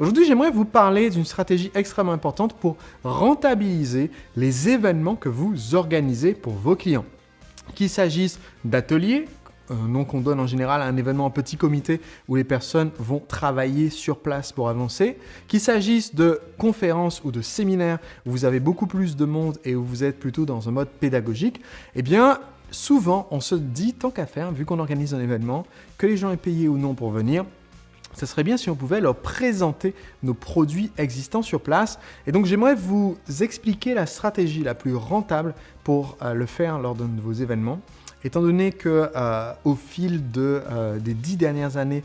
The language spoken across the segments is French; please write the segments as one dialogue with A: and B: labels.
A: Aujourd'hui, j'aimerais vous parler d'une stratégie extrêmement importante pour rentabiliser les événements que vous organisez pour vos clients. Qu'il s'agisse d'ateliers, nom qu'on donne en général à un événement en petit comité où les personnes vont travailler sur place pour avancer, qu'il s'agisse de conférences ou de séminaires où vous avez beaucoup plus de monde et où vous êtes plutôt dans un mode pédagogique, eh bien, souvent, on se dit, tant qu'à faire, vu qu'on organise un événement, que les gens aient payé ou non pour venir, ce serait bien si on pouvait leur présenter nos produits existants sur place. Et donc, j'aimerais vous expliquer la stratégie la plus rentable pour le faire lors de vos événements. Étant donné qu'au fil des 10 dernières années,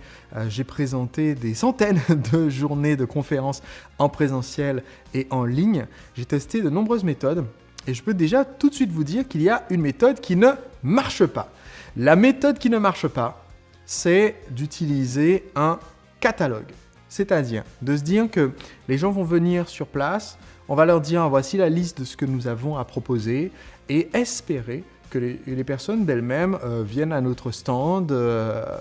A: j'ai présenté des centaines de journées de conférences en présentiel et en ligne, j'ai testé de nombreuses méthodes et je peux déjà tout de suite vous dire qu'il y a une méthode qui ne marche pas. La méthode qui ne marche pas, c'est d'utiliser un catalogue. C'est-à-dire de se dire que les gens vont venir sur place, on va leur dire voici la liste de ce que nous avons à proposer et espérer que les personnes d'elles-mêmes viennent à notre stand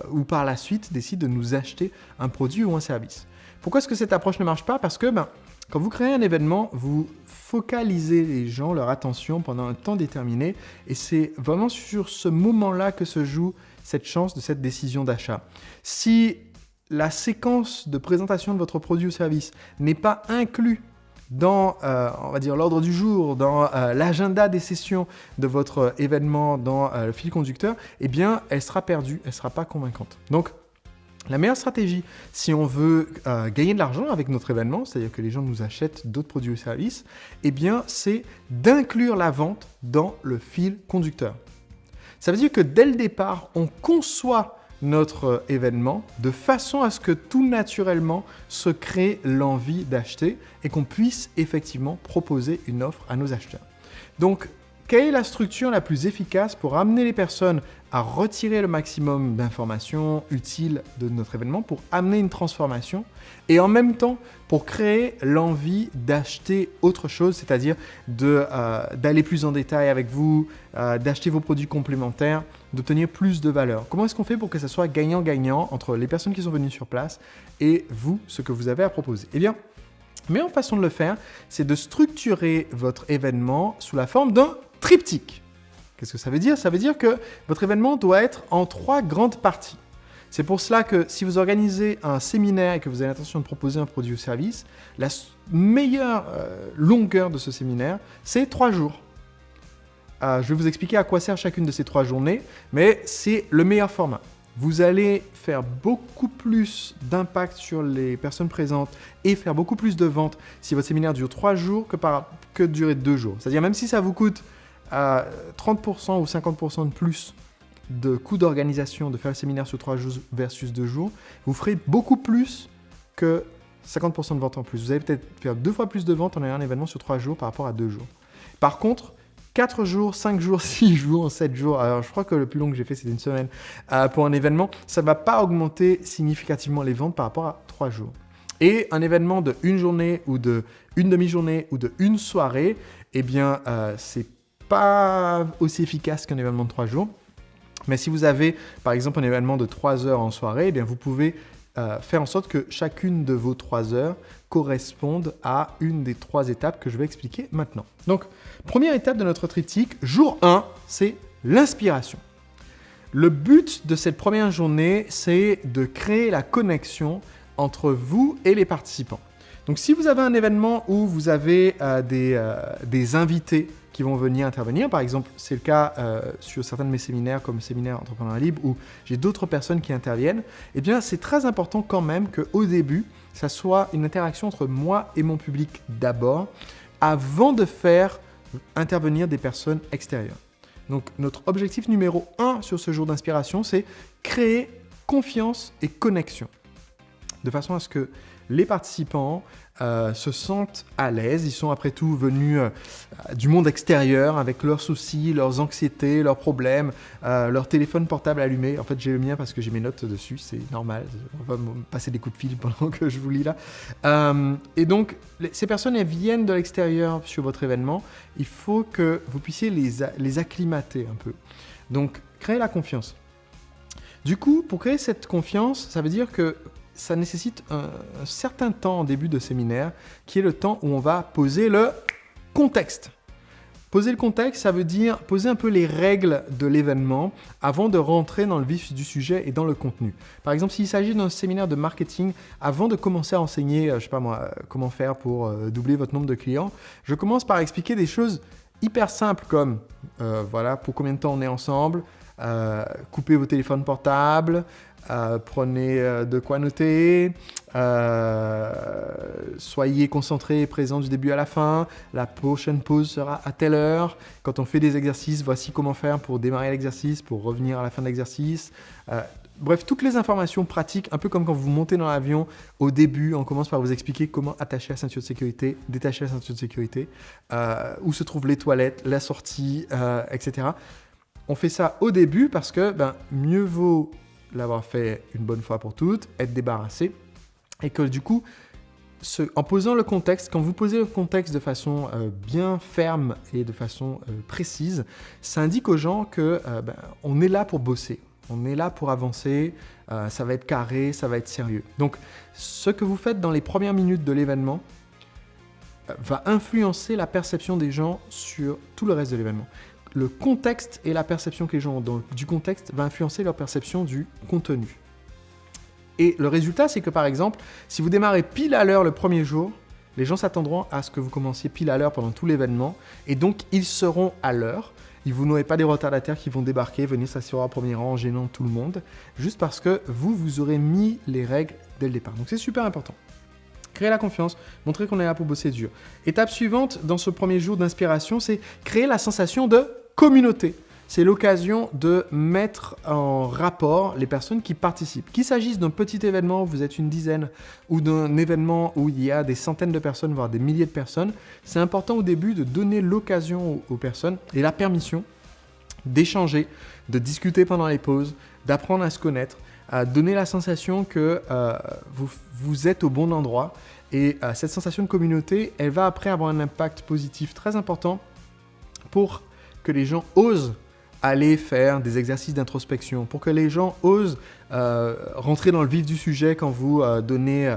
A: ou par la suite décident de nous acheter un produit ou un service. Pourquoi est-ce que cette approche ne marche pas? Parce que quand vous créez un événement, vous focalisez les gens, leur attention pendant un temps déterminé et c'est vraiment sur ce moment-là que se joue cette chance de cette décision d'achat. Si la séquence de présentation de votre produit ou service n'est pas inclus dans, on va dire, l'ordre du jour, dans l'agenda des sessions de votre événement, dans le fil conducteur, eh bien, elle sera perdue, elle ne sera pas convaincante. Donc, la meilleure stratégie, si on veut gagner de l'argent avec notre événement, c'est-à-dire que les gens nous achètent d'autres produits ou services, eh bien, c'est d'inclure la vente dans le fil conducteur. Ça veut dire que dès le départ, on conçoit notre événement de façon à ce que tout naturellement se crée l'envie d'acheter et qu'on puisse effectivement proposer une offre à nos acheteurs. Donc, quelle est la structure la plus efficace pour amener les personnes à retirer le maximum d'informations utiles de notre événement pour amener une transformation et en même temps pour créer l'envie d'acheter autre chose, c'est-à-dire d'aller plus en détail avec vous, d'acheter vos produits complémentaires, d'obtenir plus de valeur. Comment est-ce qu'on fait pour que ça soit gagnant-gagnant entre les personnes qui sont venues sur place et vous, ce que vous avez à proposer? Eh bien, la meilleure façon de le faire, c'est de structurer votre événement sous la forme d'un triptyque. Qu'est-ce que ça veut dire? Ça veut dire que votre événement doit être en 3 grandes parties. C'est pour cela que si vous organisez un séminaire et que vous avez l'intention de proposer un produit ou service, la meilleure longueur de ce séminaire, c'est 3 jours. Je vais vous expliquer à quoi sert chacune de ces 3 journées, mais c'est le meilleur format. Vous allez faire beaucoup plus d'impact sur les personnes présentes et faire beaucoup plus de ventes si votre séminaire dure 3 jours que de durer 2 jours. C'est-à-dire même si ça vous coûte 30% ou 50% de plus de coûts d'organisation de faire le séminaire sur 3 jours versus 2 jours, vous ferez beaucoup plus que 50% de ventes en plus. Vous allez peut-être faire 2 fois plus de ventes en ayant un événement sur 3 jours par rapport à 2 jours. Par contre, 4 jours, 5 jours, 6 jours, 7 jours, alors je crois que le plus long que j'ai fait c'était une semaine pour un événement, ça ne va pas augmenter significativement les ventes par rapport à 3 jours. Et un événement de une journée ou de une demi-journée ou de une soirée, eh bien c'est pas aussi efficace qu'un événement de 3 jours. Mais si vous avez par exemple un événement de 3 heures en soirée, eh bien vous pouvez faire en sorte que chacune de vos 3 heures corresponde à une des 3 étapes que je vais expliquer maintenant. Donc, première étape de notre triptyque, jour 1, c'est l'inspiration. Le but de cette première journée, c'est de créer la connexion entre vous et les participants. Donc, si vous avez un événement où vous avez des invités qui vont venir intervenir, par exemple, c'est le cas sur certains de mes séminaires, comme Séminaire Entrepreneur Libre, où j'ai d'autres personnes qui interviennent, eh bien, c'est très important quand même qu'au début, ça soit une interaction entre moi et mon public d'abord, avant de faire intervenir des personnes extérieures. Donc, notre objectif numéro 1 sur ce jour d'inspiration, c'est créer confiance et connexion, de façon à ce que les participants se sentent à l'aise. Ils sont après tout venus du monde extérieur avec leurs soucis, leurs anxiétés, leurs problèmes, leur téléphone portable allumé. En fait, j'ai le mien parce que j'ai mes notes dessus, c'est normal. On va me passer des coups de fil pendant que je vous lis là. Et donc, ces personnes, elles viennent de l'extérieur sur votre événement. Il faut que vous puissiez les acclimater un peu. Donc, créer la confiance. Du coup, pour créer cette confiance, ça veut dire que ça nécessite un certain temps en début de séminaire, qui est le temps où on va poser le contexte. Poser le contexte, ça veut dire poser un peu les règles de l'événement avant de rentrer dans le vif du sujet et dans le contenu. Par exemple, s'il s'agit d'un séminaire de marketing, avant de commencer à enseigner, comment faire pour doubler votre nombre de clients, je commence par expliquer des choses hyper simples comme, pour combien de temps on est ensemble, coupez vos téléphones portables, prenez de quoi noter, soyez concentrés et présents du début à la fin, la prochaine pause sera à telle heure, quand on fait des exercices, voici comment faire pour démarrer l'exercice, pour revenir à la fin de l'exercice. Bref, toutes les informations pratiques, un peu comme quand vous montez dans l'avion, au début, on commence par vous expliquer comment attacher la ceinture de sécurité, détacher la ceinture de sécurité, où se trouvent les toilettes, la sortie, etc. On fait ça au début parce que mieux vaut l'avoir fait une bonne fois pour toutes, être débarrassé, et que du coup, en posant le contexte, quand vous posez le contexte de façon bien ferme et de façon précise, ça indique aux gens que on est là pour bosser, on est là pour avancer, ça va être carré, ça va être sérieux. Donc, ce que vous faites dans les premières minutes de l'événement va influencer la perception des gens sur tout le reste de l'événement. Le contexte et la perception que les gens ont du contexte va influencer leur perception du contenu. Et le résultat, c'est que par exemple, si vous démarrez pile à l'heure le premier jour, les gens s'attendront à ce que vous commenciez pile à l'heure pendant tout l'événement, et donc ils seront à l'heure. Vous n'aurez pas des retardataires qui vont débarquer, venir s'asseoir au premier rang en gênant tout le monde, juste parce que vous aurez mis les règles dès le départ. Donc c'est super important. Créer la confiance, montrer qu'on est là pour bosser dur. Étape suivante dans ce premier jour d'inspiration, c'est créer la sensation de communauté. C'est l'occasion de mettre en rapport les personnes qui participent. Qu'il s'agisse d'un petit événement où vous êtes une dizaine ou d'un événement où il y a des centaines de personnes, voire des milliers de personnes, c'est important au début de donner l'occasion aux personnes et la permission d'échanger, de discuter pendant les pauses, d'apprendre à se connaître, à donner la sensation que vous êtes au bon endroit. Et cette sensation de communauté, elle va après avoir un impact positif très important pour que les gens osent aller faire des exercices d'introspection, pour que les gens osent rentrer dans le vif du sujet quand vous donnez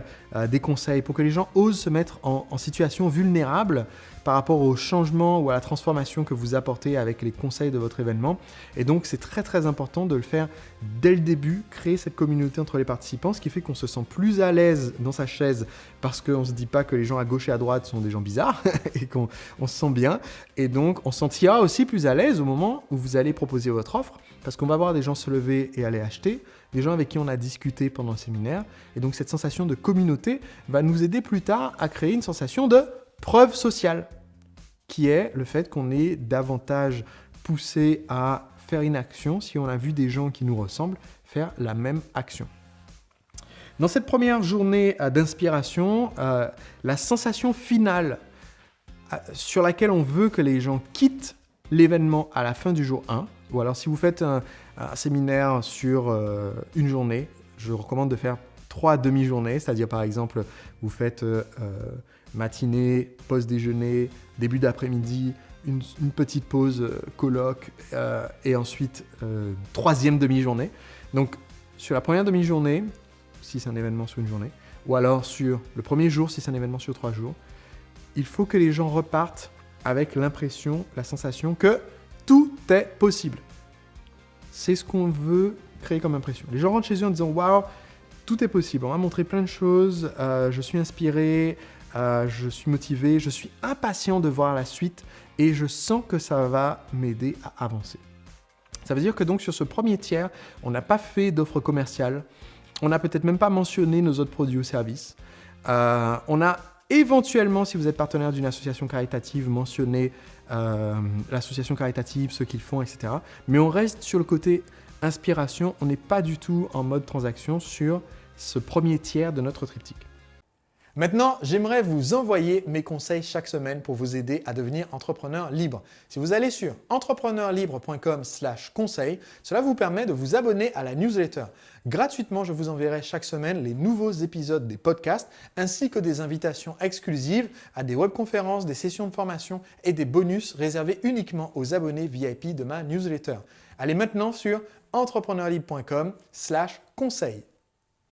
A: des conseils, pour que les gens osent se mettre en situation vulnérable par rapport au changement ou à la transformation que vous apportez avec les conseils de votre événement. Et donc, c'est très très important de le faire dès le début, créer cette communauté entre les participants, ce qui fait qu'on se sent plus à l'aise dans sa chaise parce qu'on ne se dit pas que les gens à gauche et à droite sont des gens bizarres et qu'on se sent bien. Et donc, on se sentira aussi plus à l'aise au moment où vous allez proposer votre offre parce qu'on va voir des gens se lever et aller acheter, des gens avec qui on a discuté pendant le séminaire. Et donc, cette sensation de communauté va nous aider plus tard à créer une sensation de preuve sociale, qui est le fait qu'on est davantage poussé à faire une action si on a vu des gens qui nous ressemblent faire la même action. Dans cette première journée d'inspiration, la sensation finale sur laquelle on veut que les gens quittent l'événement à la fin du jour 1, ou alors si vous faites un séminaire sur une journée, je recommande de faire 3 demi-journées, c'est-à-dire par exemple, vous faites matinée, pause déjeuner, début d'après-midi, une petite pause colloque et ensuite troisième demi-journée. Donc sur la première demi-journée, si c'est un événement sur une journée, ou alors sur le premier jour si c'est un événement sur 3 jours, il faut que les gens repartent avec l'impression, la sensation que tout est possible. C'est ce qu'on veut créer comme impression. Les gens rentrent chez eux en disant « Waouh, tout est possible, on m'a montré plein de choses, je suis inspiré, je suis motivé, je suis impatient de voir la suite et je sens que ça va m'aider à avancer. » Ça veut dire que donc sur ce premier tiers, on n'a pas fait d'offre commerciale, on n'a peut-être même pas mentionné nos autres produits ou services, on a éventuellement, si vous êtes partenaire d'une association caritative, mentionné l'association caritative, ce qu'ils font, etc. Mais on reste sur le côté inspiration, on n'est pas du tout en mode transaction sur ce premier tiers de notre triptyque. Maintenant, j'aimerais vous envoyer mes conseils chaque semaine pour vous aider à devenir entrepreneur libre. Si vous allez sur entrepreneurlibre.com/conseil, cela vous permet de vous abonner à la newsletter. Gratuitement, je vous enverrai chaque semaine les nouveaux épisodes des podcasts ainsi que des invitations exclusives à des webconférences, des sessions de formation et des bonus réservés uniquement aux abonnés VIP de ma newsletter. Allez maintenant sur entrepreneurlibre.com/conseil.